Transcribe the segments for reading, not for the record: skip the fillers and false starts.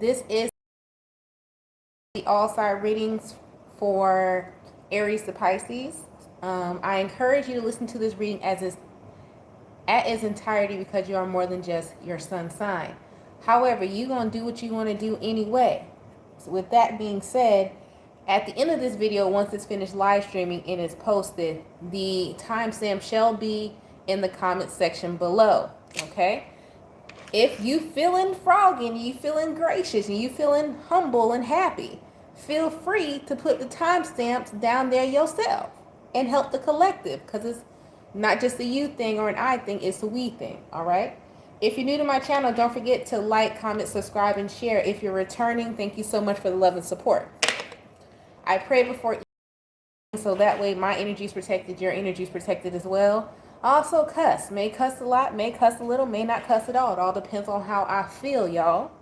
This is the all-star readings for Aries to Pisces. I encourage you to listen to this reading at its entirety because you are more than just your sun sign. However, you're going to do what you want to do anyway. So with that being said, at the end of this video, once it's finished live streaming and is posted, the timestamp shall be in the comment section below. Okay? If you feeling froggy and you feeling gracious and you feeling humble and happy, feel free to put the timestamps down there yourself and help the collective, because it's not just a you thing or an I thing, it's a we thing. All right? If you're new to my channel, don't forget to like, comment, subscribe, and share. If you're returning, thank you so much for the love and support. I pray before so that way my energy is protected, your energy is protected as well. Also cuss. May cuss a lot, may cuss a little, may not cuss at all. It all depends on how I feel, y'all.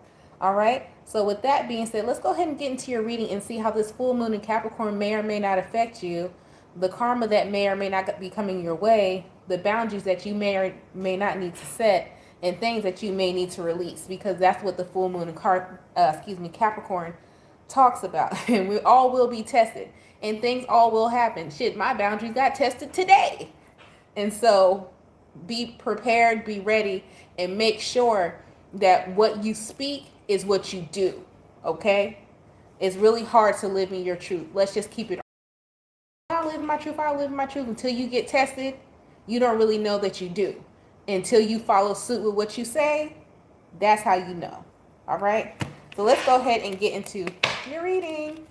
All right? So with that being said, let's go ahead and get into your reading and see how this full moon in Capricorn may or may not affect you, the karma that may or may not be coming your way, the boundaries that you may or may not need to set, and things that you may need to release, because that's what the full moon in Capricorn talks about. And we all will be tested, and things all will happen. Shit, my boundaries got tested today. And so be prepared, be ready, and make sure that what you speak is what you do. Okay? It's really hard to live in your truth. Let's just keep it. I live my truth. I live my truth. Until you get tested, you don't really know that you do. Until you follow suit with what you say, that's how you know. All right? So let's go ahead and get into your reading.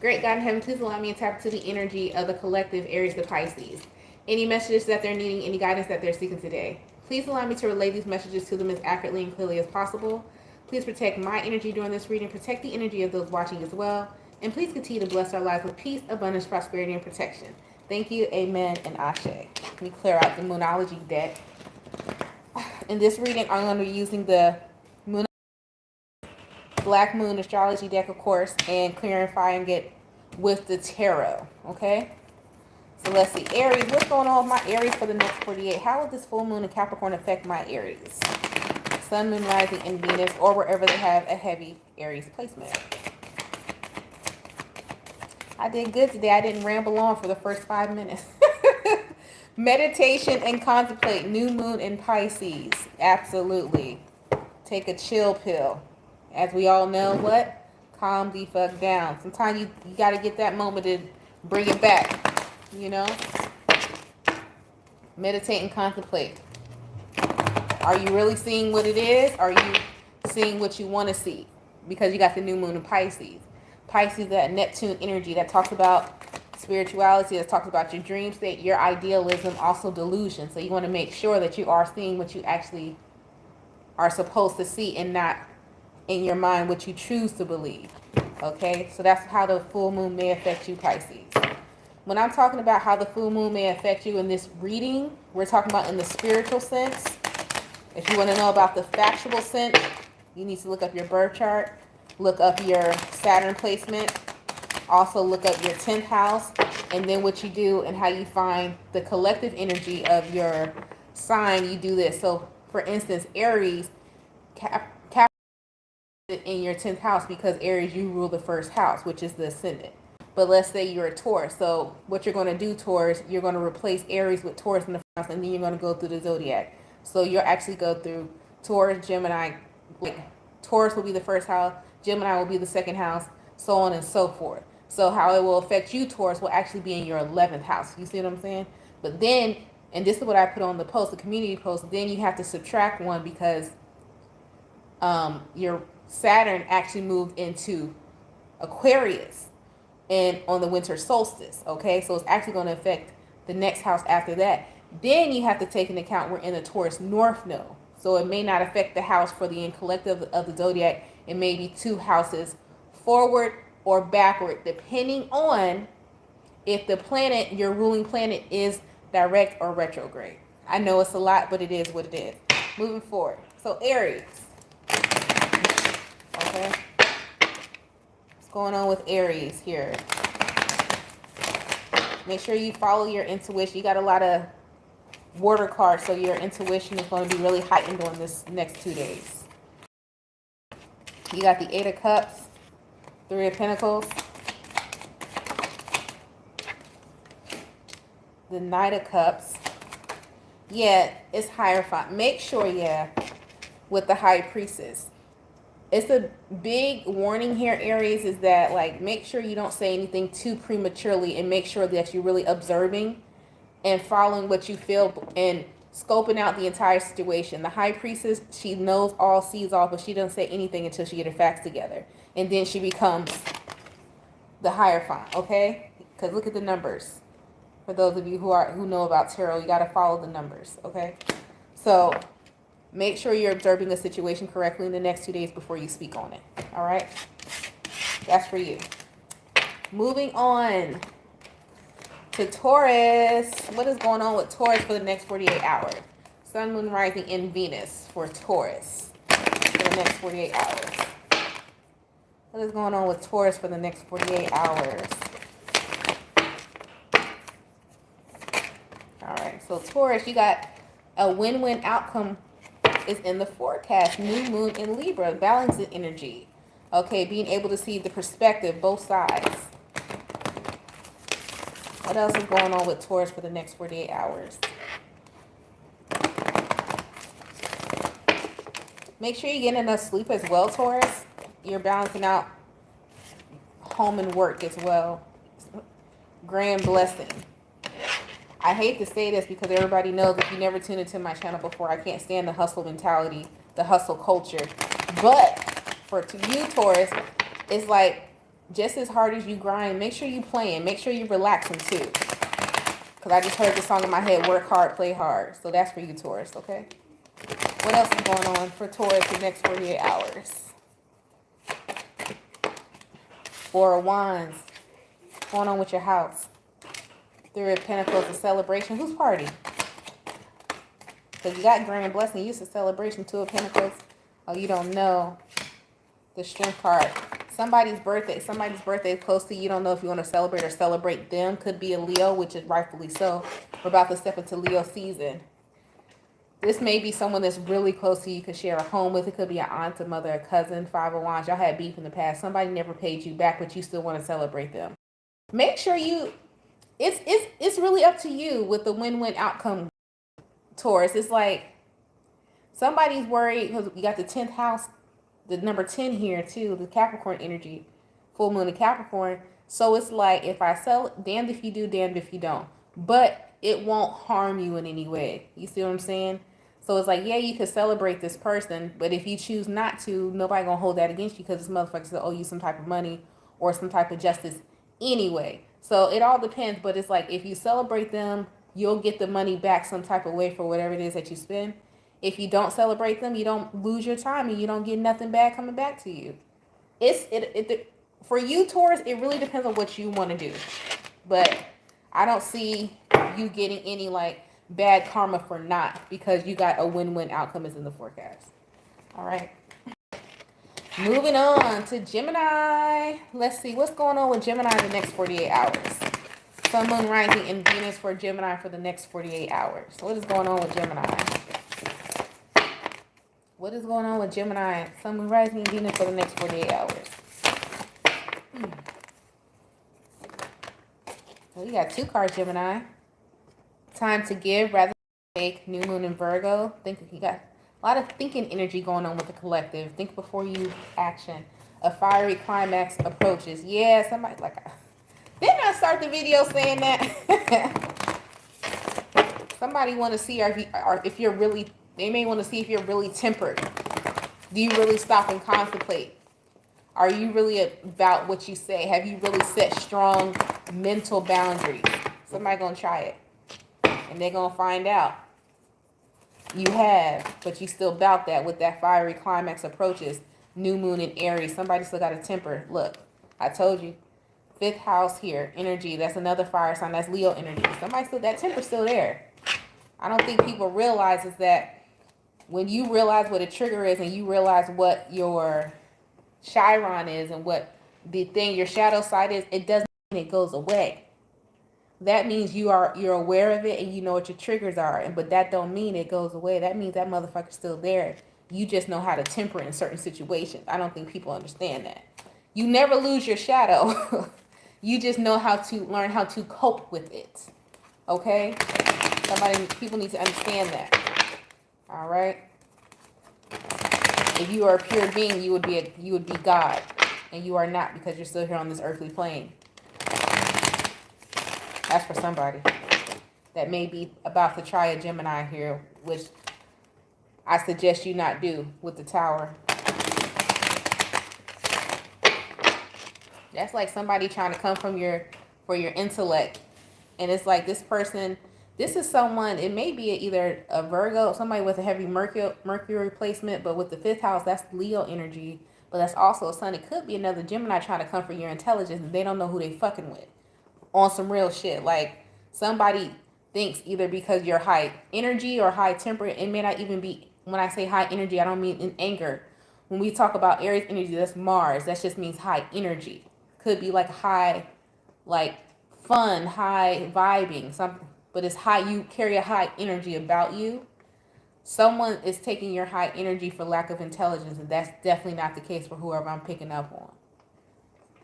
Great God in heaven, please allow me to tap into the energy of the collective Aries to Pisces. Any messages that they're needing, any guidance that they're seeking today, please allow me to relay these messages to them as accurately and clearly as possible. Please protect my energy during this reading, protect the energy of those watching as well, and please continue to bless our lives with peace, abundance, prosperity, and protection. Thank you, amen, and ashe. Let me clear out the Moonology deck. In this reading, I'm going to be using the Black Moon Astrology deck, of course, and clarifying it with the tarot, okay? So let's see, Aries, what's going on with my Aries for the next 48? How will this full moon in Capricorn affect my Aries? Sun, Moon, Rising, and Venus, or wherever they have a heavy Aries placement. I did good today. I didn't ramble on for the first 5 minutes. Meditation and contemplate. New moon in Pisces. Absolutely. Take a chill pill. As we all know, what? Calm the fuck down. Sometimes you got to get that moment to bring it back. You know? Meditate and contemplate. Are you really seeing what it is? Are you seeing what you want to see? Because you got the new moon in Pisces. Pisces, that Neptune energy that talks about spirituality, that talks about your dream state, your idealism, also delusion. So you want to make sure that you are seeing what you actually are supposed to see and not in your mind what you choose to believe. Okay, so that's how the full moon may affect you, Pisces. When I'm talking about how the full moon may affect you in this reading, we're talking about in the spiritual sense. If you want to know about the factual sense, you need to look up your birth chart, look up your Saturn placement, also look up your 10th house, and then what you do and how you find the collective energy of your sign, you do this. So for instance, Aries, Cap in your 10th house, because Aries, you rule the first house, which is the ascendant. But let's say you're a Taurus. So what you're going to do, Taurus, you're going to replace Aries with Taurus in the first house, and then you're going to go through the zodiac. So you'll actually go through Taurus, Gemini. Like Taurus will be the first house, Gemini will be the second house, so on and so forth. So how it will affect you, Taurus, will actually be in your 11th house. You see what I'm saying? But then, and this is what I put on the post, the community post, then you have to subtract one because your Saturn actually moved into Aquarius and on the winter solstice, okay? So it's actually going to affect the next house after that. Then you have to take into account we're in the Taurus North Node. So it may not affect the house for the collective of the zodiac. It may be 2 houses forward or backward, depending on if the planet, your ruling planet, is direct or retrograde. I know it's a lot, but it is what it is. Moving forward. So Aries. Okay. What's going on with Aries here? Make sure you follow your intuition. You got a lot of water cards, so your intuition is going to be really heightened on this next 2 days. You got the Eight of Cups, Three of Pentacles, the Knight of Cups. Yeah, it's Hierophant. Make sure, yeah, with the High Priestess. It's a big warning here, Aries, is that, like, make sure you don't say anything too prematurely, and make sure that you're really observing and following what you feel and scoping out the entire situation. The High Priestess, she knows all, sees all, but she doesn't say anything until she gets her facts together. And then she becomes the Hierophant, okay? Because look at the numbers. For those of you who know about tarot, you got to follow the numbers, okay? So make sure you're observing the situation correctly in the next 2 days before you speak on it, all right? That's for you. Moving on to Taurus. What is going on with Taurus for the next 48 hours? Sun, Moon, Rising, in Venus for Taurus for the next 48 hours. What is going on with Taurus for the next 48 hours? All right, so Taurus, you got a win-win outcome is in the forecast. New moon in Libra, balancing energy. Okay, being able to see the perspective, both sides. What else is going on with Taurus for the next 48 hours? Make sure you get enough sleep as well, Taurus. You're balancing out home and work as well. Grand blessing. I hate to say this because everybody knows, if you never tuned into my channel before, I can't stand the hustle mentality, the hustle culture. But for you, Taurus, it's like, just as hard as you grind, make sure you playing. Make sure you're relaxing too. Because I just heard the song in my head, work hard, play hard. So that's for you, Taurus, okay? What else is going on for Taurus the next 48 hours? Four of Wands. What's going on with your house? Three of Pentacles, a celebration. Whose party? Because you got grand blessing. You used to celebration. Two of Pentacles. Oh, you don't know. The Strength card. Somebody's birthday is close to you. You don't know if you want to celebrate or celebrate them. Could be a Leo, which is rightfully so. We're about to step into Leo season. This may be someone that's really close to you. You could share a home with. It could be an aunt, a mother, a cousin, Five of Wands. Y'all had beef in the past. Somebody never paid you back, but you still want to celebrate them. Make sure you, it's really up to you with the win-win outcome, Taurus. It's like somebody's worried because you got the 10th house, the number 10 here too, the Capricorn energy, full moon in Capricorn. So it's like, if I sell, damned if you do, damned if you don't. But it won't harm you in any way. You see what I'm saying? So it's like, yeah, you could celebrate this person, but if you choose not to, nobody gonna hold that against you, because this motherfucker still owe you some type of money or some type of justice anyway. So it all depends, but it's like, if you celebrate them, you'll get the money back some type of way for whatever it is that you spend. If you don't celebrate them, you don't lose your time and you don't get nothing bad coming back to you. For you, Taurus, it really depends on what you want to do. But I don't see you getting any like bad karma for not, because you got a win-win outcome is in the forecast. All right. Moving on to Gemini. Let's see what's going on with Gemini the next 48 hours. Sun, Moon, Rising, and Venus for Gemini for the next 48 hours. What is going on with Gemini? What is going on with Gemini? Sun, Moon, Rising, and Venus for the next 48 hours. Well, you got two cards, Gemini. Time to give rather than take. New moon in Virgo. Think you got a lot of thinking energy going on with the collective. Think before you action. A fiery climax approaches. Yeah, somebody like, didn't I start the video saying that? Somebody want to see if you're really, they may want to see if you're really tempered. Do you really stop and contemplate? Are you really about what you say? Have you really set strong mental boundaries? Somebody gonna try it. And they're going to find out. You have, but you still bout that with that fiery climax approaches. New moon in Aries. Somebody still got a temper. Look, I told you. 5th house here. Energy. That's another fire sign. That's Leo energy. Somebody still, that temper's still there. I don't think people realize is that when you realize what a trigger is and you realize what your Chiron is and what the thing, your shadow side is, it doesn't mean it goes away. That means you're aware of it and you know what your triggers are, but that don't mean it goes away. That means that motherfucker's still there. You just know how to temper in certain situations. I don't think people understand that. You never lose your shadow. You just know how to learn how to cope with it. Okay? People need to understand that. All right? If you are a pure being, you would be God, and you are not, because you're still here on this earthly plane. That's for somebody that may be about to try a Gemini here, which I suggest you not do with the Tower. That's like somebody trying to come for your intellect, and it's like this person. This is someone, it may be either a Virgo, somebody with a heavy Mercury placement, but with the 5th house, that's Leo energy. But that's also a sun. It could be another Gemini trying to come for your intelligence, and they don't know who they fucking with. On some real shit. Like, somebody thinks either because you're high energy or high temper, it may not even be, when I say high energy, I don't mean in anger. When we talk about Aries energy, that's Mars. That just means high energy. Could be like high, like fun, high vibing, something. But it's high, you carry a high energy about you. Someone is taking your high energy for lack of intelligence, and that's definitely not the case for whoever I'm picking up on.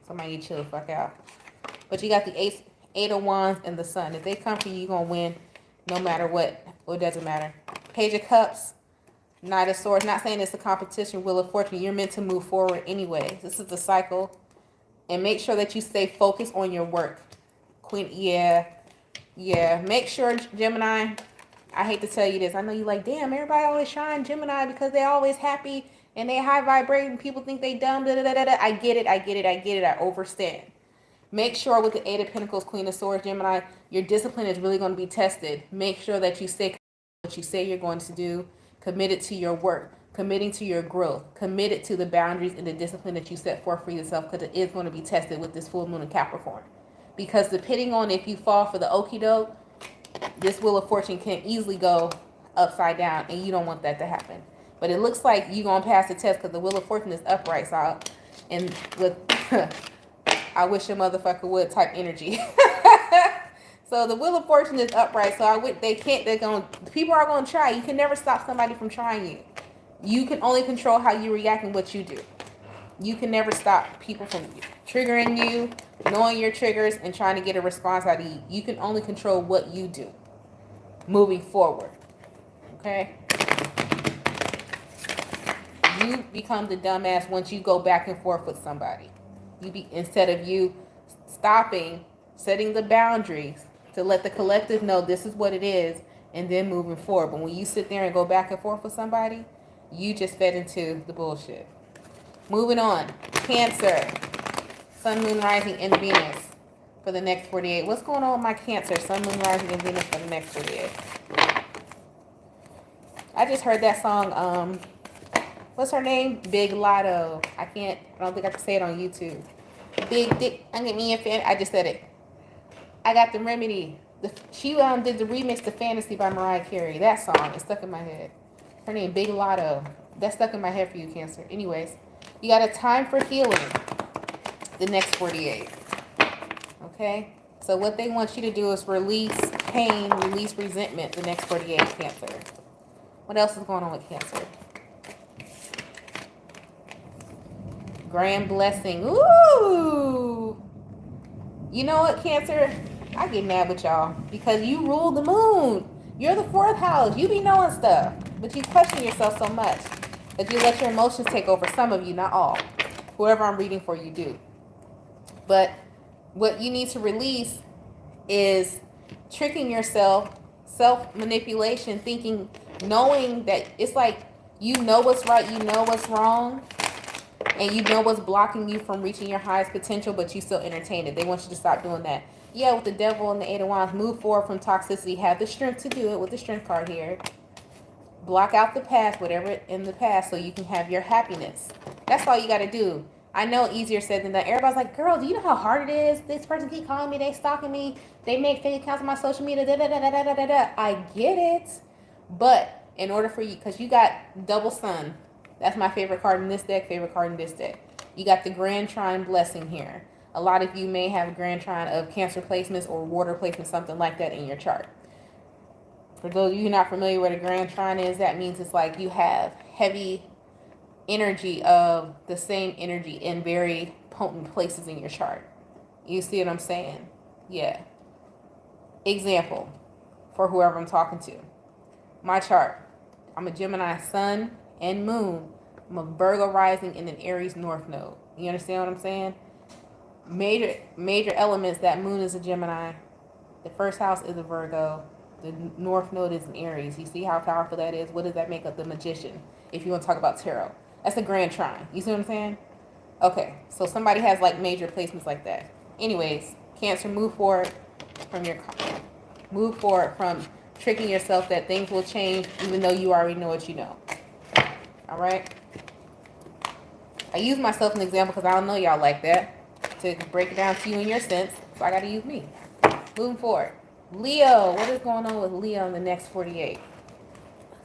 Somebody need to chill the fuck out. But you got the Eight of Wands and the Sun. If they come for you, you're going to win no matter what. It doesn't matter. Page of Cups, Knight of Swords. Not saying it's a competition, Wheel of Fortune. You're meant to move forward anyway. This is the cycle. And make sure that you stay focused on your work. Queen, yeah. Make sure, Gemini, I hate to tell you this. I know you like, damn, everybody always shine Gemini because they always happy and they high vibrating. People think they dumb. I get it. I overstand. Make sure with the 8 of Pentacles, Queen of Swords, Gemini, your discipline is really going to be tested. Make sure that you stay what you say you're going to do, committed to your work, committing to your growth, committed to the boundaries and the discipline that you set forth for yourself, because it is going to be tested with this full moon in Capricorn. Because depending on if you fall for the okie doke, this Wheel of Fortune can easily go upside down, and you don't want that to happen. But it looks like you're going to pass the test because the Wheel of Fortune is upright. So, and with, I wish a motherfucker would type energy. So the Wheel of Fortune is upright. So people are going to try. You can never stop somebody from trying you. You can only control how you react and what you do. You can never stop people from triggering you, knowing your triggers, and trying to get a response out of you. You can only control what you do moving forward. Okay? You become the dumbass once you go back and forth with somebody. Instead of you stopping, setting the boundaries to let the collective know this is what it is, and then moving forward. But when you sit there and go back and forth with somebody, you just fed into the bullshit. Moving on. Cancer. Sun, Moon, Rising, and Venus for the next 48. What's going on with my Cancer? Sun, Moon, Rising, and Venus for the next 48. I just heard that song, what's her name? Big Lotto. I don't think I can say it on YouTube. Big Dick, I'm getting me a fan. I just said it. I got the remedy. She did the remix to Fantasy by Mariah Carey. That song is stuck in my head. Her name, Big Lotto. That's stuck in my head for you, Cancer. Anyways, you got a time for healing the next 48. Okay? So what they want you to do is release pain, release resentment the next 48, Cancer. What else is going on with Cancer? Grand blessing. Ooh! You know what, Cancer? I get mad with y'all because you rule the moon. You're the 4th house. You be knowing stuff. But you question yourself so much that you let your emotions take over. Some of you, not all. Whoever I'm reading for, you do. But what you need to release is tricking yourself, self-manipulation, thinking, knowing that it's like you know what's right, you know what's wrong, and you know what's blocking you from reaching your highest potential, but you still entertain it. They want you to stop doing that. Yeah, with the Devil and the 8 of Wands, move forward from toxicity. Have the strength to do it with the Strength card here. Block out the past, whatever in the past, so you can have your happiness. That's all you got to do. I know easier said than done. Everybody's like, girl, do you know how hard it is? This person keep calling me, they stalking me, they make fake accounts on my social media, I get it. But in order for you, because you got double sun. That's my favorite card in this deck, favorite card in this deck. You got the Grand Trine blessing here. A lot of you may have a Grand Trine of Cancer placements or water placements, something like that in your chart. For those of you not familiar with a grand trine is, that means it's like you have heavy energy of the same energy in very potent places in your chart. You see what I'm saying? Yeah. Example for whoever I'm talking to. My chart. I'm a Gemini sun and moon. I'm a Virgo rising and an Aries north node. You understand what I'm saying? Major elements. That moon is a Gemini. The first house is a Virgo. The north node is an Aries. You see how powerful that is? What does that make of the magician? If you want to talk about tarot. That's a grand trine. You see what I'm saying? Okay, so somebody has like major placements like that. Anyways, Cancer, move forward from tricking yourself that things will change even though you already know what you know. All right? I use myself as an example because I don't know y'all like that. To break it down to you in your sense, so I got to use me. Moving forward. Leo, what is going on with Leo in the next 48?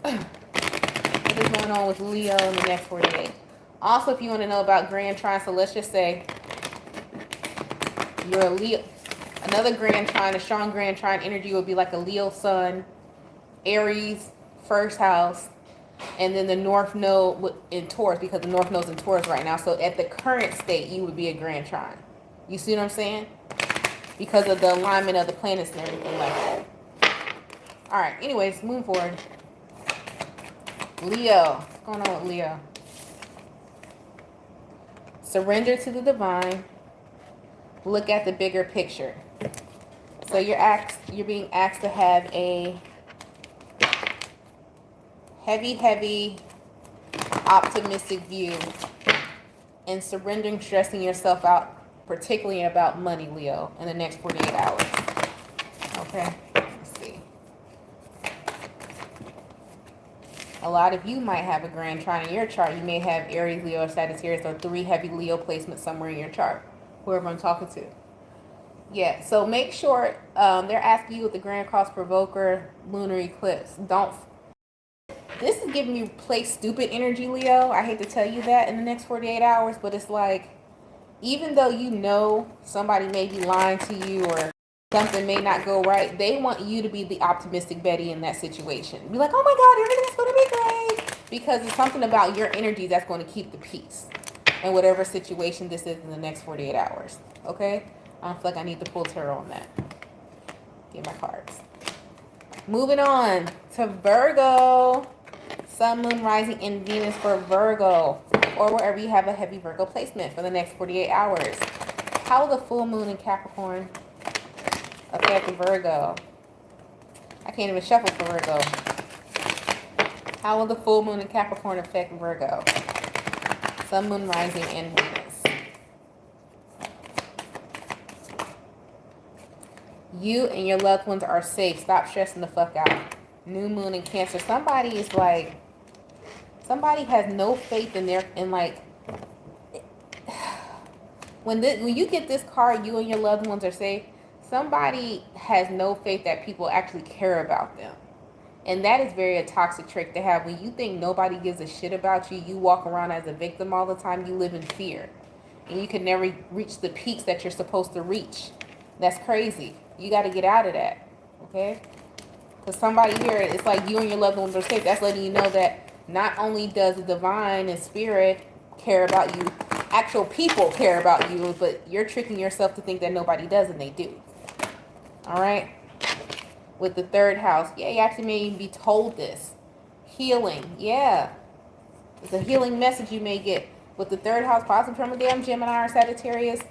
What is going on with Leo in the next 48? Also, if you want to know about grand trine, so let's just say you're a Leo. Another grand trine, a strong grand trine energy would be like a Leo sun, Aries, first house, and then the north node in Taurus, because the north node's in Taurus right now. So at the current state, you would be a grand trine. You see what I'm saying? Because of the alignment of the planets and everything like that. All right, anyways, moving forward. Leo, what's going on with Leo? Surrender to the divine. Look at the bigger picture. So you're being asked to have a heavy, optimistic view and surrendering, stressing yourself out, particularly about money, Leo, in the next 48 hours. Okay, let's see. A lot of you might have a grand trine in your chart. You may have Aries, Leo, or Sagittarius, or 3 heavy Leo placements somewhere in your chart, whoever I'm talking to. Yeah, so make sure they're asking you with the Grand Cross Provoker lunar eclipse. This is giving me play stupid energy, Leo. I hate to tell you that in the next 48 hours, but it's like, even though you know somebody may be lying to you or something may not go right, they want you to be the optimistic Betty in that situation. Be like, oh my God, everything's going to be great. Because it's something about your energy that's going to keep the peace in whatever situation this is in the next 48 hours. Okay? I don't feel like I need to pull tarot on that. Get my cards. Moving on to Virgo. Sun, Moon, Rising, and Venus for Virgo, or wherever you have a heavy Virgo placement for the next 48 hours. How will the full moon in Capricorn affect Virgo? I can't even shuffle for Virgo. How will the full moon in Capricorn affect Virgo? Sun, Moon, Rising, and Venus. You and your loved ones are safe. Stop stressing the fuck out. New moon in Cancer. Somebody is like, somebody has no faith in when you get this card, you and your loved ones are safe. Somebody has no faith that people actually care about them. And that is very a toxic trait to have. When you think nobody gives a shit about you, you walk around as a victim all the time. You live in fear. And you can never reach the peaks that you're supposed to reach. That's crazy. You got to get out of that. Okay? Because somebody here, it's like you and your loved ones are safe. That's letting you know that not only does the divine and spirit care about you, actual people care about you, but you're tricking yourself to think that nobody does, and they do. All right? With the third house, yeah, you actually may even be told this. Healing, yeah. It's a healing message you may get. With the third house, possibly from a damn Gemini or Sagittarius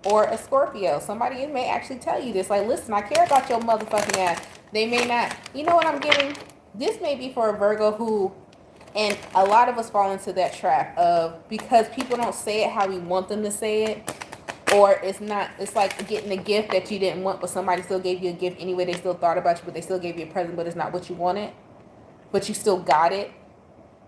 or a Scorpio. Somebody may actually tell you this. Like, listen, I care about your motherfucking ass. They may not. You know what I'm getting? This may be for a Virgo who, and a lot of us fall into that trap of, because people don't say it how we want them to say it, or it's like getting a gift that you didn't want, but somebody still gave you a gift anyway. They still thought about you, but they still gave you a present, but it's not what you wanted, but you still got it.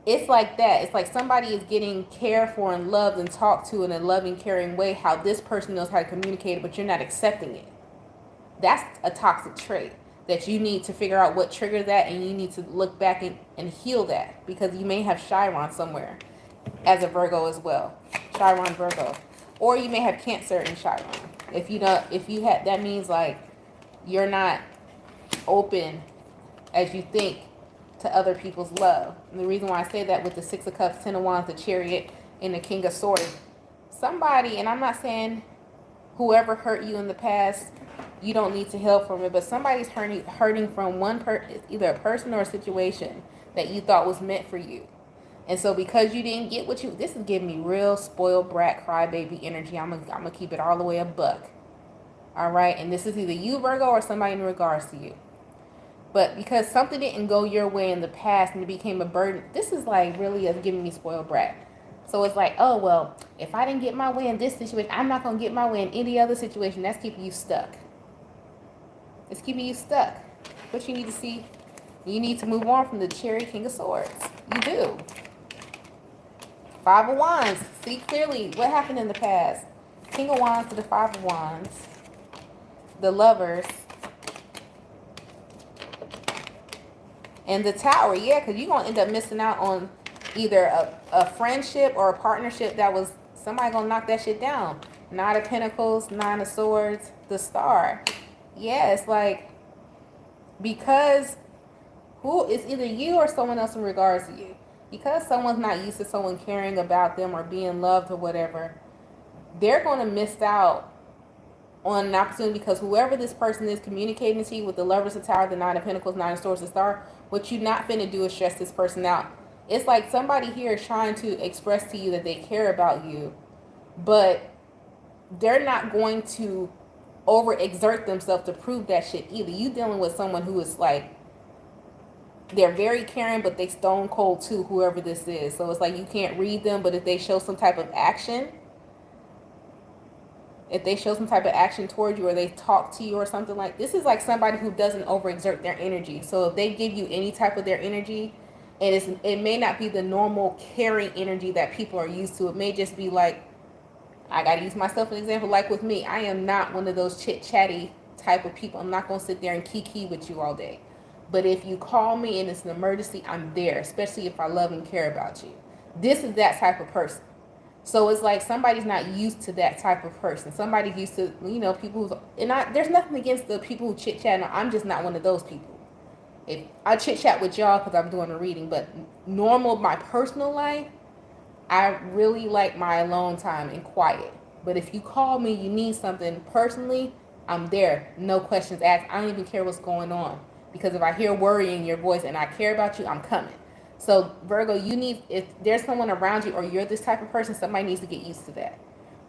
It's like that. It's like somebody is getting cared for and loved and talked to in a loving, caring way, how this person knows how to communicate it, but you're not accepting it. That's a toxic trait that you need to figure out what triggered that, and you need to look back and heal that, because you may have Chiron somewhere as a Virgo as well. Chiron Virgo. Or you may have Cancer in Chiron. If you had, that means like you're not open as you think to other people's love. And the reason why I say that with the Six of Cups, Ten of Wands, the Chariot, and the King of Swords, somebody, and I'm not saying whoever hurt you in the past, you don't need to heal from it, but somebody's hurting from either a person or a situation that you thought was meant for you. And so because you didn't get what you, this is giving me real spoiled brat crybaby energy. I'm gonna keep it all the way a buck. All right, and this is either you, Virgo, or somebody in regards to you. But because something didn't go your way in the past and it became a burden, this is like really giving me spoiled brat. So it's like, oh, well, if I didn't get my way in this situation, I'm not going to get my way in any other situation. That's keeping you stuck. It's keeping you stuck. What you need to see, you need to move on from the Chariot, King of Swords. You do. Five of Wands. See clearly what happened in the past. King of Wands to the Five of Wands. The Lovers. And the Tower. Yeah, because you're going to end up missing out on either a friendship or a partnership that was somebody going to knock that shit down. Nine of Pentacles, Nine of Swords, the Star. Yeah, it's like, because it's either you or someone else in regards to you. Because someone's not used to someone caring about them or being loved or whatever, they're going to miss out on an opportunity, because whoever this person is communicating to you with the Lovers, the Tower, the Nine of Pentacles, Nine of Swords, the Star, what you're not finna do is stress this person out. It's like somebody here is trying to express to you that they care about you, but they're not going to overexert themselves to prove that shit either. You dealing with someone who is like, they're very caring, but they stone cold too, whoever this is. So it's like you can't read them, but if they show some type of action, toward you, or they talk to you or something, like this is like somebody who doesn't overexert their energy. So if they give you any type of their energy, and it may not be the normal caring energy that people are used to. It may just be like, I got to use myself as an example. Like with me, I am not one of those chit-chatty type of people. I'm not going to sit there and kiki with you all day. But if you call me and it's an emergency, I'm there, especially if I love and care about you. This is that type of person. So it's like somebody's not used to that type of person. Somebody's used to, people who's, there's nothing against the people who chit-chat. No, I'm just not one of those people. If I chit-chat with y'all because I'm doing a reading, but my personal life, I really like my alone time and quiet. But if you call me, you need something personally, I'm there. No questions asked. I don't even care what's going on. Because if I hear worry in your voice and I care about you, I'm coming. So Virgo, if there's someone around you or you're this type of person, somebody needs to get used to that.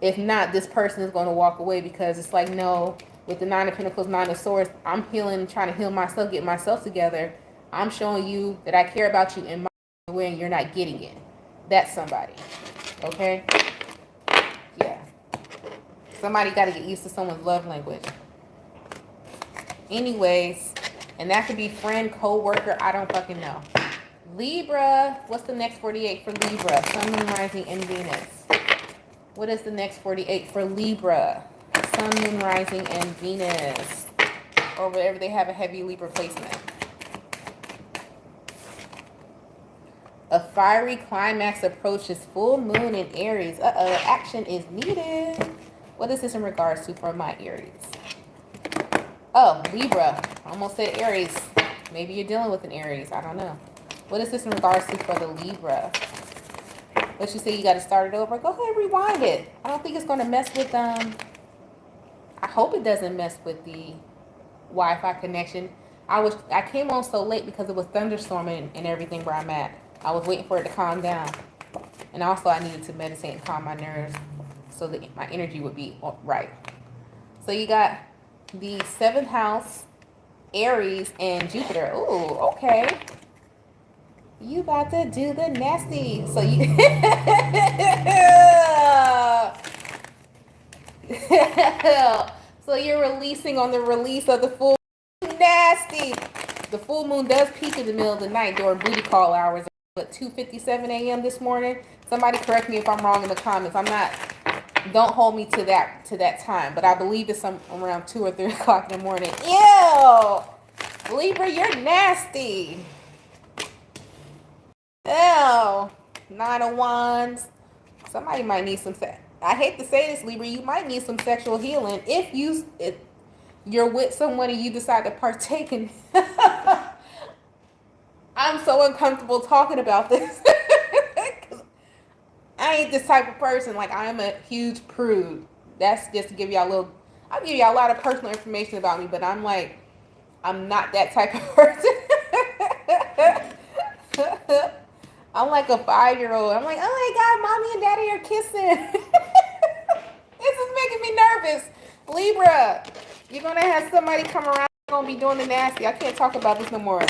If not, this person is going to walk away, because it's like, no, with the Nine of Pentacles, Nine of Swords, I'm healing, trying to heal myself, get myself together. I'm showing you that I care about you in my way and you're not getting it. That's somebody. Okay? Yeah. Somebody got to get used to someone's love language. Anyways, and that could be friend, co-worker, I don't fucking know. Libra, what's the next 48 for Libra? Sun, Moon, Rising, and Venus. What is the next 48 for Libra? Sun, Moon, Rising, and Venus. Or wherever they have a heavy Libra placement. A fiery climax approaches. Full moon in Aries. Action is needed. What is this in regards to for my Aries? Oh, Libra. Almost said Aries. Maybe you're dealing with an Aries. I don't know. What is this in regards to for the Libra? What you say, you got to start it over? Go ahead, rewind it. I don't think it's going to mess with, I hope it doesn't mess with the Wi-Fi connection. I came on so late because it was thunderstorming and everything where I'm at. I was waiting for it to calm down. And also I needed to meditate and calm my nerves so that my energy would be right. So you got the 7th house, Aries, and Jupiter. Ooh, okay. You about to do the nasty. So you so you're releasing on the release of the full moon. Nasty. The full moon does peak in the middle of the night during booty call hours. At 2:57 a.m. this morning. Somebody correct me if I'm wrong in the comments. Don't hold me to that time, but I believe it's around 2 or 3 o'clock in the morning. Ew! Libra, you're nasty. Ew. 9 of Wands. Somebody might need some I hate to say this, Libra, you might need some sexual healing if you're with someone and you decide to partake in I'm so uncomfortable talking about this. I ain't this type of person. Like, I am a huge prude. That's just to give y'all a little. I'll give y'all a lot of personal information about me, but I'm like, I'm not that type of person. I'm like a 5-year-old. I'm like, oh my God, mommy and daddy are kissing. This is making me nervous. Libra, you're going to have somebody come around, going to be doing the nasty. I can't talk about this no more.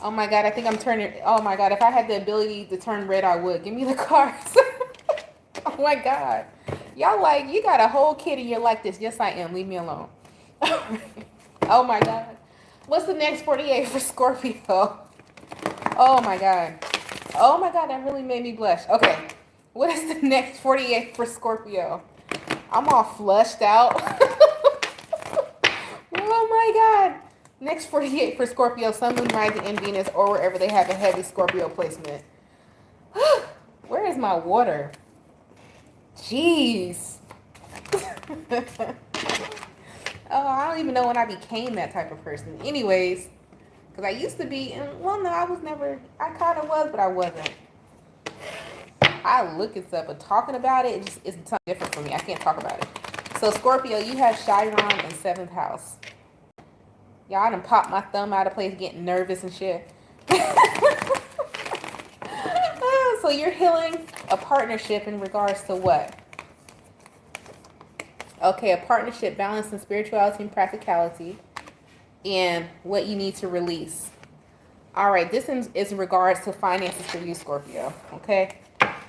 Oh my God, I think I'm turning. Oh my God, if I had the ability to turn red, I would. Give me the cards. Oh my God. Y'all like, you got a whole kid and you're like this. Yes, I am. Leave me alone. Oh my God. What's the next 48 for Scorpio? Oh my God. Oh my God, that really made me blush. Okay. What is the next 48 for Scorpio? I'm all flushed out. Oh my God. Next 48 for Scorpio, Sun, Moon, Rising, and Venus, or wherever they have a heavy Scorpio placement. Where is my water? Jeez. Oh, I don't even know when I became that type of person. Anyways, because I used to be, and well, no, I was never, I kind of was, but I wasn't. I look at stuff, but talking about it, it's something different for me. I can't talk about it. So, Scorpio, you have Chiron in 7th house. Y'all, I done popped my thumb out of place, getting nervous and shit. So, you're healing a partnership in regards to what? Okay, a partnership balancing spirituality and practicality and what you need to release. All right, this is in regards to finances for you, Scorpio, okay?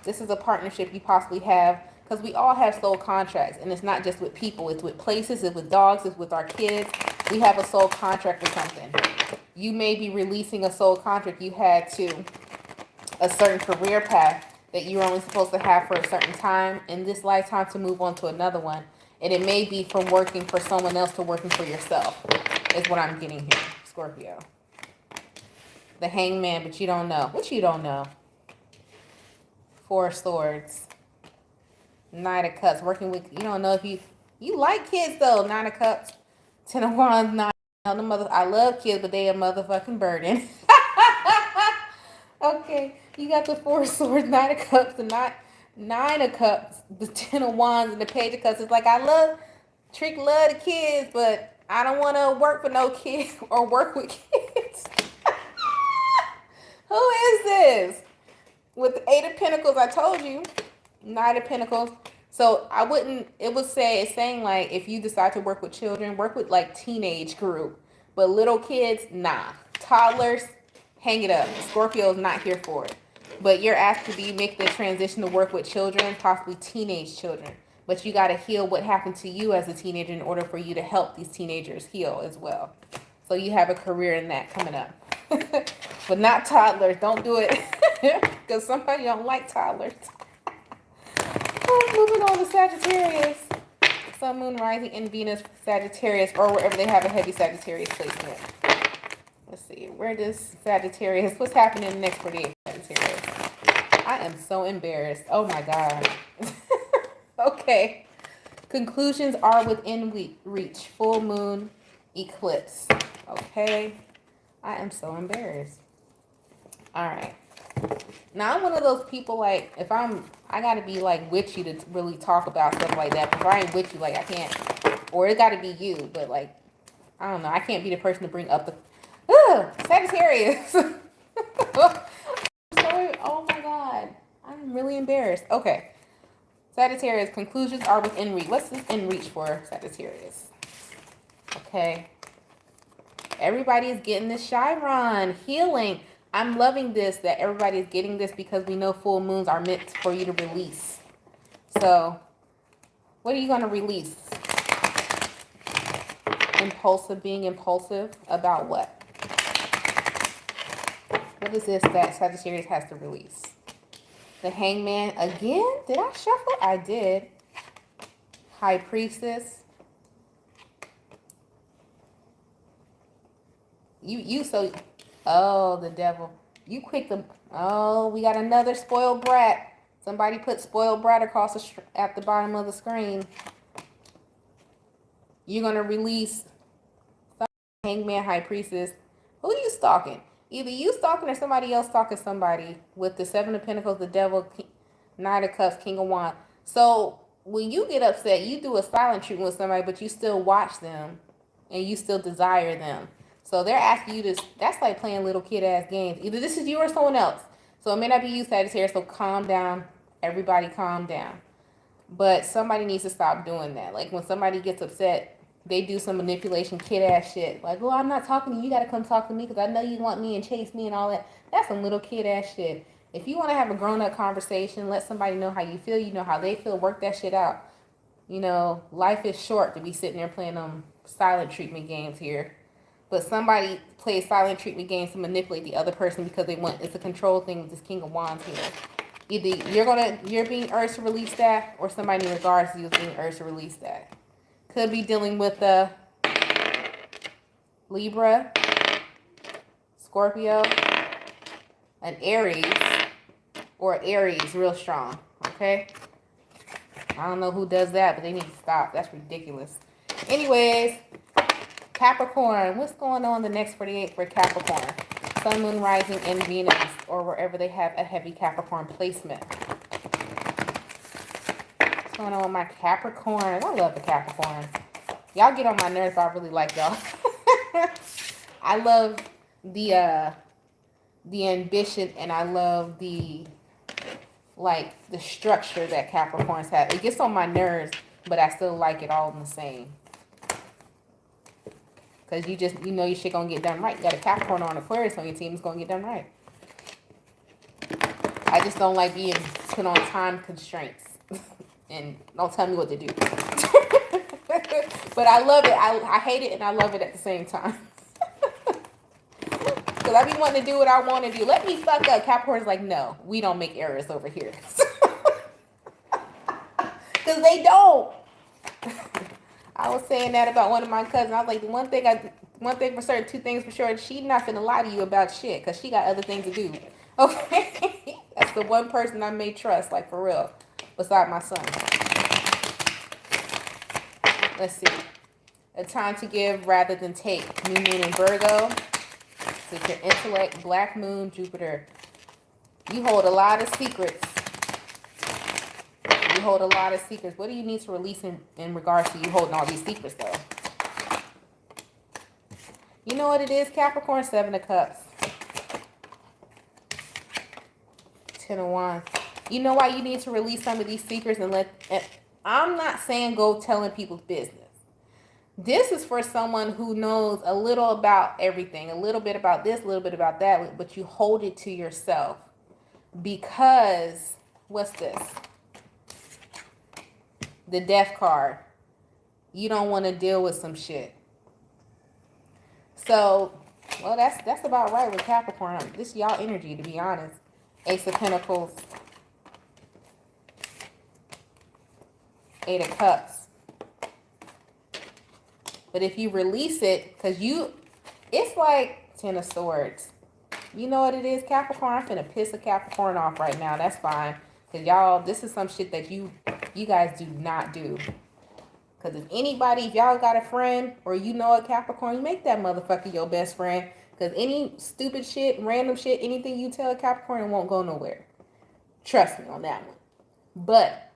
This is a partnership you possibly have because we all have soul contracts, and it's not just with people. It's with places, it's with dogs, it's with our kids. We have a soul contract with something. You may be releasing a soul contract you had to a certain career path that you're only supposed to have for a certain time in this lifetime to move on to another one. And it may be from working for someone else to working for yourself, is what I'm getting here, Scorpio. The Hangman, but you don't know. What you don't know? 4 of Swords. Knight of Cups. Working with, you don't know if you like kids though. 9 of Cups. 10 of Wands. 9. I love kids, but they a motherfucking burden. Okay, you got the 4 of Swords, 9 of Cups, the 9 of Cups, the 10 of Wands, and the Page of Cups. It's like, I love the kids, but I don't want to work for no kids or work with kids. Who is this? With the 8 of Pentacles, I told you, 9 of Pentacles. So I wouldn't, it's saying like, if you decide to work with children, work with like teenage group, but little kids, nah. Toddlers, hang it up. Scorpio is not here for it. But you're asked to be make the transition to work with children, possibly teenage children. But you got to heal what happened to you as a teenager in order for you to help these teenagers heal as well. So you have a career in that coming up. But not toddlers. Don't do it. Because somebody don't like toddlers. Moving on to Sagittarius. Sun, Moon, Rising, and Venus, Sagittarius, or wherever they have a heavy Sagittarius placement. Let's see. Where does Sagittarius? What's happening next for the Sagittarius? I am so embarrassed. Oh my God. Okay. Conclusions are within reach. Full moon eclipse. Okay. I am so embarrassed. All right. Now I'm one of those people, like, if I gotta be like with you to really talk about stuff like that. But if I ain't with you, like, I can't, or it gotta be you. But like, I don't know. I can't be the person to bring up the Sagittarius. Oh my God. I'm really embarrassed. Okay. Sagittarius, conclusions are within reach. What's in reach for Sagittarius? Okay. Everybody is getting this Chiron healing. I'm loving this, that everybody is getting this because we know full moons are meant for you to release. So, what are you going to release? Impulsive, being impulsive about what? What is this that Sagittarius has to release? The Hangman again? Did I shuffle? I did. High Priestess. Oh, the Devil. You quick to, oh, we got another spoiled brat. Somebody put spoiled brat across at the bottom of the screen. You're going to release Hangman, High Priestess. Who are you stalking? Either you stalking or somebody else stalking somebody with the Seven of Pentacles, the Devil, Knight of Cups, King of Wands. So when you get upset, you do a silent treatment with somebody, but you still watch them and you still desire them. So they're asking you to, that's like playing little kid ass games. Either this is you or someone else. So it may not be you, Sagittarius, so calm down. Everybody calm down. But somebody needs to stop doing that. Like when somebody gets upset, they do some manipulation kid ass shit. Like, oh, I'm not talking to you. You got to come talk to me because I know you want me and chase me and all that. That's some little kid ass shit. If you want to have a grown up conversation, let somebody know how you feel. You know how they feel. Work that shit out. You know, life is short to be sitting there playing silent treatment games here. But somebody plays silent treatment games to manipulate the other person because they want, it's a control thing with this King of Wands here. Either you're being urged to release that, or somebody in regards to you is being urged to release that. Could be dealing with the Libra, Scorpio, an Aries, or Aries real strong, okay? I don't know who does that, but they need to stop. That's ridiculous. Anyways, Capricorn, what's going on the next 48 for Capricorn? Sun, Moon, Rising, and Venus, or wherever they have a heavy Capricorn placement. What's going on with my Capricorn? I love the Capricorn. Y'all get on my nerves, but I really like y'all. I love the ambition, and I love the structure that Capricorns have. It gets on my nerves, but I still like it all in the same. Because you know your shit gonna get done right. You got a Capricorn on Aquarius on your team, it's gonna get done right. I just don't like being put on time constraints. And don't tell me what to do. But I love it. I hate it and I love it at the same time. Because I be wanting to do what I want to do. Let me fuck up. Capricorn's like, no, we don't make errors over here. Because they don't. I was saying that about one of my cousins. I was like, one thing for certain, two things for sure. She not finna lie to you about shit because she got other things to do. Okay? That's the one person I may trust, like for real, beside my son. Let's see. A time to give rather than take. New Moon in Virgo. So it's your intellect, Black Moon, Jupiter. You hold a lot of secrets. You hold a lot of secrets. What do you need to release in regards to you holding all these secrets, though? You know what it is, Capricorn? 7 of Cups. 10 of Wands. You know why you need to release some of these secrets and I'm not saying go telling people's business. This is for someone who knows a little about everything. A little bit about this, a little bit about that. But you hold it to yourself. Because, what's this? The Death card. You don't want to deal with some shit. So, well, that's about right with Capricorn. This is y'all energy, to be honest. Ace of Pentacles. 8 of Cups. But if you release it, because it's like 10 of Swords. You know what it is, Capricorn? I'm finna piss a Capricorn off right now. That's fine. Because y'all, this is some shit that you guys do not do. Because if y'all got a friend or you know a Capricorn, you make that motherfucker your best friend. Because any stupid shit, random shit, anything you tell a Capricorn, it won't go nowhere. Trust me on that one. But,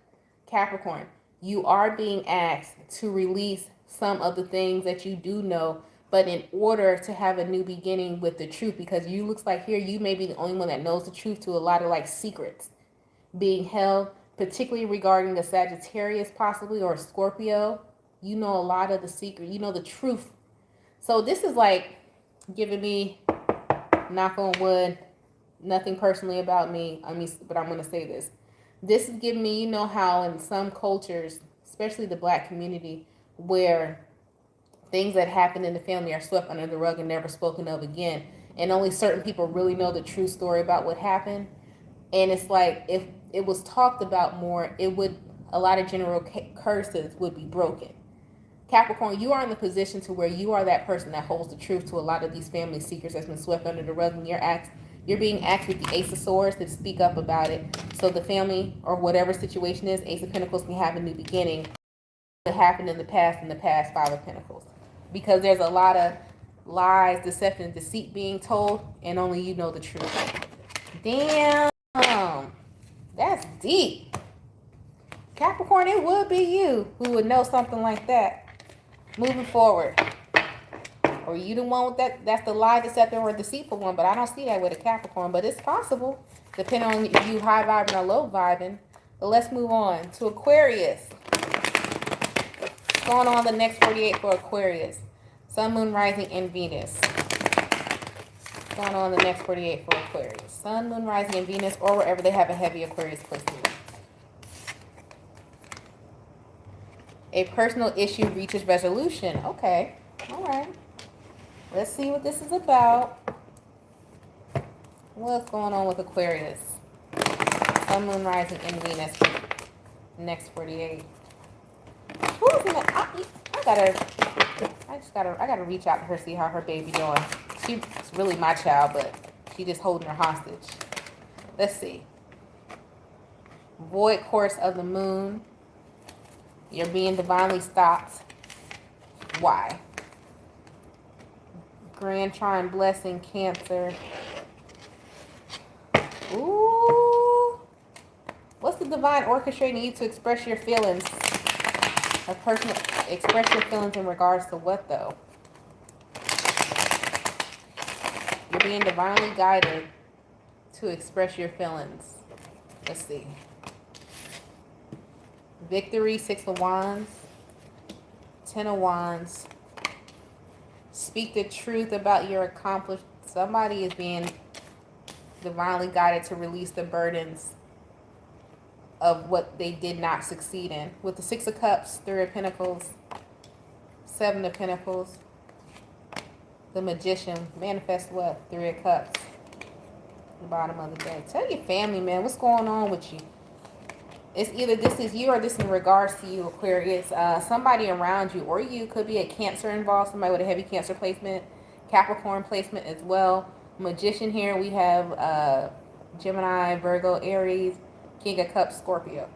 Capricorn, you are being asked to release some of the things that you do know, but in order to have a new beginning with the truth, because you looks like here, you may be the only one that knows the truth to a lot of like secrets being held, particularly regarding a Sagittarius possibly or a Scorpio. You know a lot of the secret, you know the truth. So this is like giving me, knock on wood, nothing personally about me. But I'm going to say this. This is giving me, you know how in some cultures, especially the Black community, where things that happen in the family are swept under the rug and never spoken of again. And only certain people really know the true story about what happened. And it's like, if it was talked about more, a lot of general curses would be broken. Capricorn, you are in the position to where you are that person that holds the truth to a lot of these family secrets that's been swept under the rug. And you're being asked with the Ace of Swords to speak up about it. So the family or whatever situation is, Ace of Pentacles can have a new beginning. What happened in the past, 5 of Pentacles. Because there's a lot of lies, deception, deceit being told, and only you know the truth. Damn. That's deep. Capricorn, it would be you who would know something like that moving forward. Or you the one with that's the lie, deceptive, or deceitful one, but I don't see that with a Capricorn, but it's possible, depending on if you high vibing or low vibing. But let's move on to Aquarius. What's going on the next 48 for Aquarius? Sun, Moon, Rising, and Venus. What's going on the next 48 for Aquarius? Sun, Moon, Rising, and Venus, or wherever they have a heavy Aquarius placement. A personal issue reaches resolution. Okay. All right. Let's see what this is about. What's going on with Aquarius? Sun, Moon, Rising, and Venus. Next 48. Who's in the, I gotta reach out to her, see how her baby doing. She's really my child, but she just holding her hostage. Let's see. Void course of the moon. You're being divinely stopped. Why? Grand trine blessing, Cancer. Ooh. What's the divine orchestrating you to express your feelings? A person express your feelings in regards to what though? You're being divinely guided to express your feelings. Let's see. Victory, 6 of Wands, 10 of Wands. Speak the truth about your accomplishment. Somebody is being divinely guided to release the burdens of what they did not succeed in. With the 6 of Cups, 3 of Pentacles, 7 of Pentacles, the Magician. Manifest what? 3 of Cups. The bottom of the deck. Tell your family, man, what's going on with you. It's either this is you or this in regards to you, Aquarius. Somebody around you or you could be a Cancer involved. Somebody with a heavy Cancer placement. Capricorn placement as well. Magician here. We have Gemini, Virgo, Aries, King of Cups, Scorpio.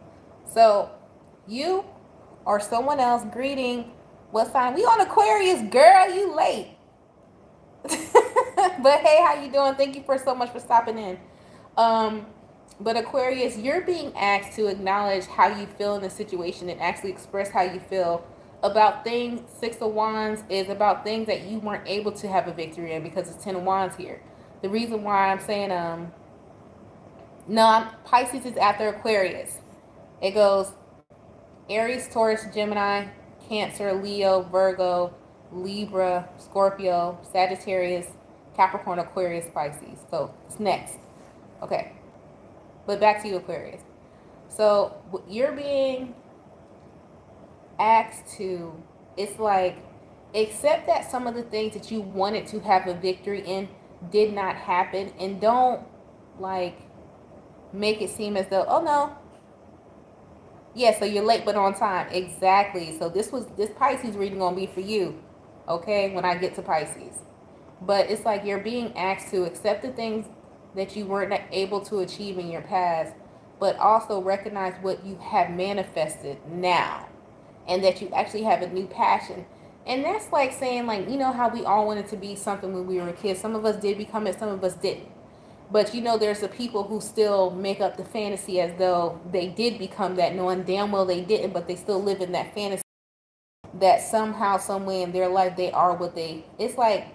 So you or someone else greeting. What sign? We on Aquarius, girl. You late. But hey, how you doing? Thank you so much for stopping in. But Aquarius, you're being asked to acknowledge how you feel in the situation and actually express how you feel about things. 6 of Wands is about things that you weren't able to have a victory in because it's 10 of Wands here. The reason why I'm saying, Pisces is after Aquarius. It goes Aries, Taurus, Gemini, Cancer, Leo, Virgo, Libra, Scorpio, Sagittarius, Capricorn, Aquarius, Pisces. So it's next. Okay. But back to you, Aquarius. So you're being asked to, it's like, accept that some of the things that you wanted to have a victory in did not happen. And don't, like, make it seem as though, oh, no. Yeah, so you're late but on time. Exactly. So this Pisces reading going to be for you, okay, when I get to Pisces. But it's like you're being asked to accept the things that you weren't able to achieve in your past, but also recognize what you have manifested now and that you actually have a new passion. And that's like saying, like, you know how we all wanted to be something when we were kids. Some of us did become it, some of us didn't. But you know, there's the people who still make up the fantasy as though they did become that, knowing damn well they didn't, but they still live in that fantasy that somehow, some way in their life they are what they. It's like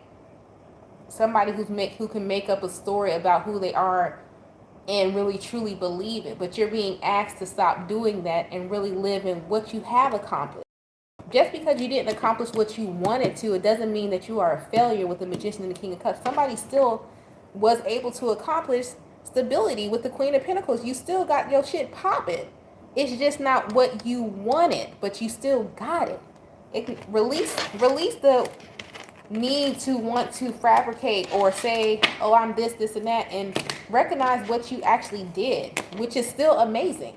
somebody who can make up a story about who they are and really truly believe it. But you're being asked to stop doing that and really live in what you have accomplished. Just because you didn't accomplish what you wanted to, it doesn't mean that you are a failure with the Magician and the King of Cups. Somebody still was able to accomplish stability with the Queen of Pentacles. You still got your shit popping. It's just not what you wanted, but you still got it. Release the need to want to fabricate or say, oh, I'm this and that, and recognize what you actually did, which is still amazing,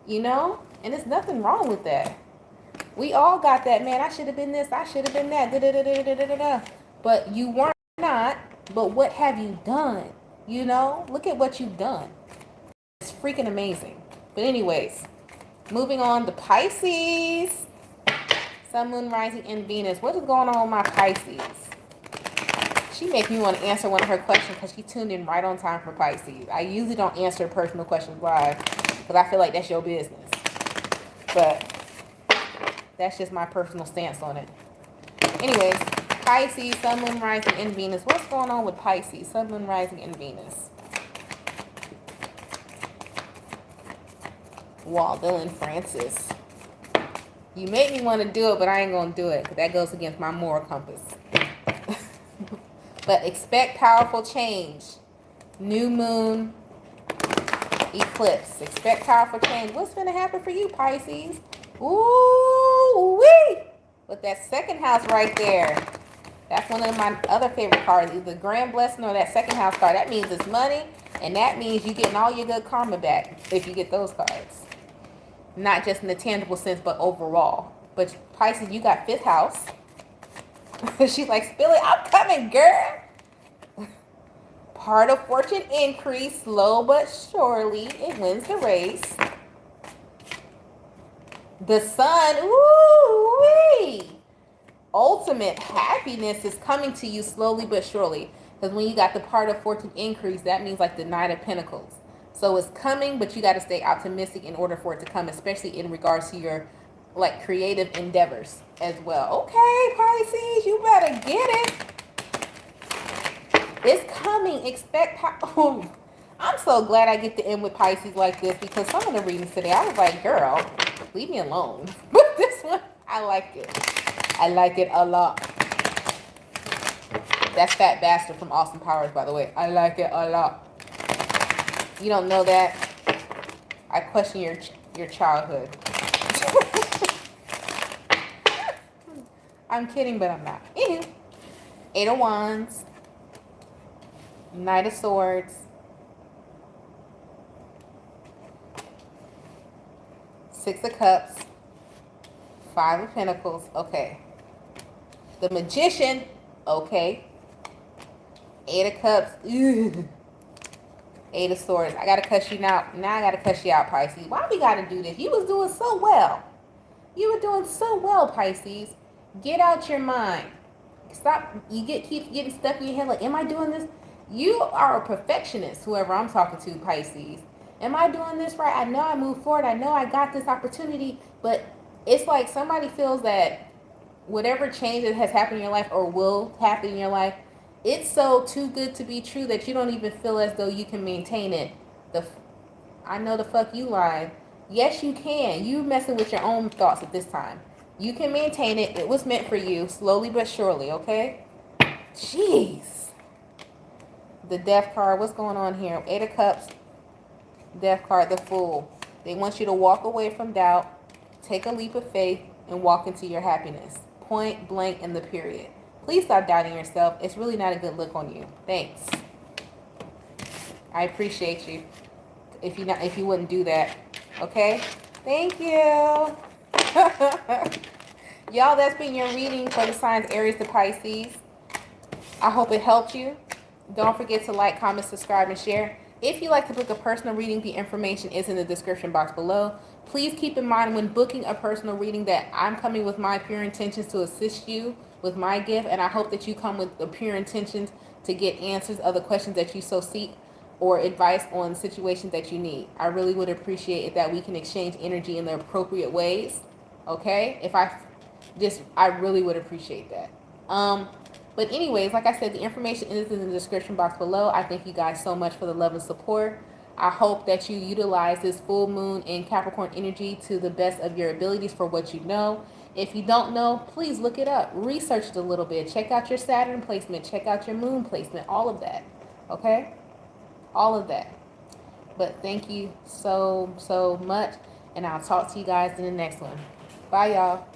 you know? And there's nothing wrong with that. We all got that, man. I should have been this, I should have been that, but you weren't not. But what have you done? You know, look at what you've done. It's freaking amazing. But anyways, moving on to Pisces. Sun, Moon, Rising, and Venus. What is going on with my Pisces? She makes me want to answer one of her questions because she tuned in right on time for Pisces. I usually don't answer personal questions live because I feel like that's your business. But that's just my personal stance on it. Anyways, Pisces, Sun, Moon, Rising, and Venus. What's going on with Pisces, Sun, Moon, Rising, and Venus? Waldo and Francis. You make me want to do it, but I ain't going to do it because that goes against my moral compass. But expect powerful change. New moon, eclipse. Expect powerful change. What's going to happen for you, Pisces? Ooh-wee! With that second house right there. That's one of my other favorite cards. Either Grand Blessing or that second house card. That means it's money. And that means you're getting all your good karma back if you get those cards. Not just in the tangible sense, but overall. But Pisces, you got fifth house. She's like, spill it. I'm coming, girl. Part of fortune increase, slow but surely. It wins the race. The sun, ooh-wee. Ultimate happiness is coming to you slowly but surely. Because when you got the part of fortune increase, that means like the Knight of Pentacles. So it's coming, but you got to stay optimistic in order for it to come, especially in regards to your like creative endeavors as well. Okay, Pisces, you better get it. It's coming. Expect power. I'm so glad I get to end with Pisces like this because some of the readings today, I was like, girl, leave me alone. But this one, I like it. I like it a lot. That's Fat Bastard from Austin Powers, by the way. I like it a lot. You don't know that? I question your childhood. I'm kidding, but I'm not. Anywho, Eight of Wands, Knight of Swords, Six of Cups, Five of Pentacles. Okay. The Magician. Okay. Eight of Cups. Ew. Eight of Swords. I gotta cuss you now. Now I gotta cuss you out, Pisces. Why we gotta do this? You was doing so well. You were doing so well, Pisces. Get out your mind. Stop. You keep getting stuck in your head like, am I doing this? You are a perfectionist, whoever I'm talking to, Pisces. Am I doing this right? I know I moved forward. I know I got this opportunity. But it's like somebody feels that whatever change that has happened in your life or will happen in your life, it's so too good to be true that you don't even feel as though you can maintain it. I know the fuck you lied. Yes, you can. You messing with your own thoughts at this time. You can maintain it. It was meant for you, slowly but surely, okay? Jeez. The Death card. What's going on here? Eight of Cups. Death card. The Fool. They want you to walk away from doubt, take a leap of faith, and walk into your happiness. Point blank in the period. Please stop doubting yourself. It's really not a good look on you. Thanks. I appreciate you. If you wouldn't do that. Okay? Thank you. Y'all, that's been your reading for the signs Aries to Pisces. I hope it helped you. Don't forget to like, comment, subscribe, and share. If you'd like to book a personal reading, the information is in the description box below. Please keep in mind when booking a personal reading that I'm coming with my pure intentions to assist you with my gift, and I hope that you come with the pure intentions to get answers of the questions that you so seek or advice on situations that you need. I really would appreciate it that we can exchange energy in the appropriate ways. Okay? I really would appreciate that. But anyways, like I said, the information is in the description box below. I thank you guys so much for the love and support. I hope that you utilize this full moon in Capricorn energy to the best of your abilities for what you know. If you don't know, please look it up. Research it a little bit. Check out your Saturn placement. Check out your moon placement. All of that. Okay? All of that. But thank you so much. And I'll talk to you guys in the next one. Bye, y'all.